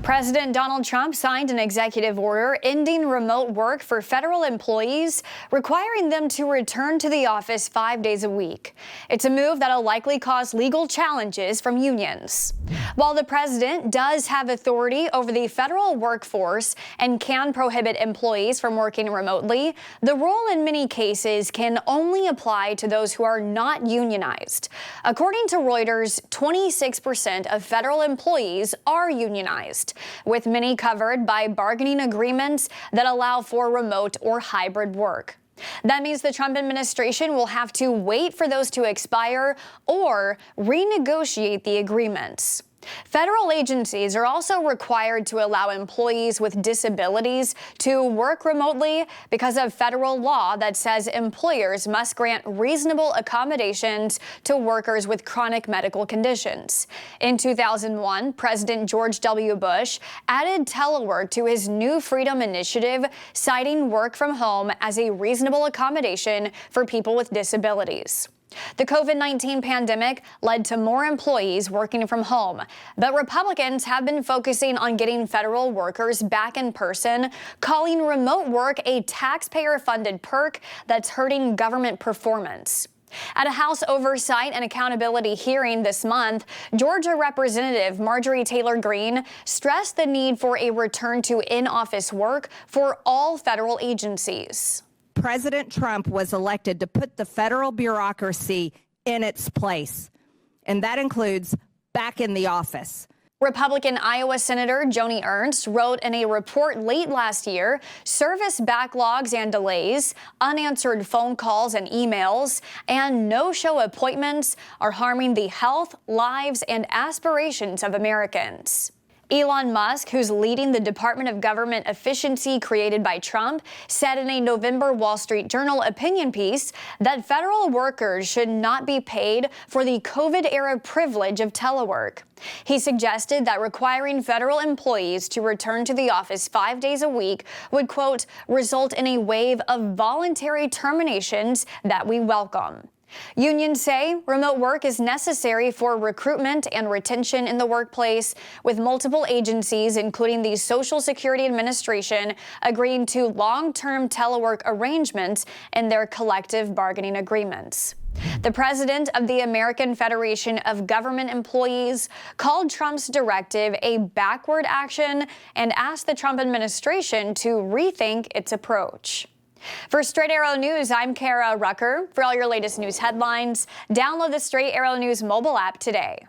President Donald Trump signed an executive order ending remote work for federal employees, requiring them to return to the office 5 days a week. It's a move that'll likely cause legal challenges from unions. While the president does have authority over the federal workforce and can prohibit employees from working remotely, the rule in many cases can only apply to those who are not unionized. According to Reuters, 26% of federal employees are unionized, with many covered by bargaining agreements that allow for remote or hybrid work. That means the Trump administration will have to wait for those to expire or renegotiate the agreements. Federal agencies are also required to allow employees with disabilities to work remotely because of federal law that says employers must grant reasonable accommodations to workers with chronic medical conditions. In 2001, President George W. Bush added telework to his New Freedom Initiative, citing work from home as a reasonable accommodation for people with disabilities. The COVID-19 pandemic led to more employees working from home, but Republicans have been focusing on getting federal workers back in person, calling remote work a taxpayer-funded perk that's hurting government performance. At a House Oversight and Accountability hearing this month, Georgia Representative Marjorie Taylor Greene stressed the need for a return to in-office work for all federal agencies. President Trump was elected to put the federal bureaucracy in its place, and that includes back in the office. Republican Iowa Senator Joni Ernst wrote in a report late last year, service backlogs and delays, unanswered phone calls and emails, and no-show appointments are harming the health, lives, and aspirations of Americans. Elon Musk, who's leading the Department of Government Efficiency created by Trump, said in a November Wall Street Journal opinion piece that federal workers should not be paid for the COVID-era privilege of telework. He suggested that requiring federal employees to return to the office 5 days a week would, quote, result in a wave of voluntary terminations that we welcome. Unions say remote work is necessary for recruitment and retention in the workplace, with multiple agencies, including the Social Security Administration, agreeing to long-term telework arrangements in their collective bargaining agreements. The president of the American Federation of Government Employees called Trump's directive a backward action and asked the Trump administration to rethink its approach. For Straight Arrow News, I'm Kara Rucker. For all your latest news headlines, download the Straight Arrow News mobile app today.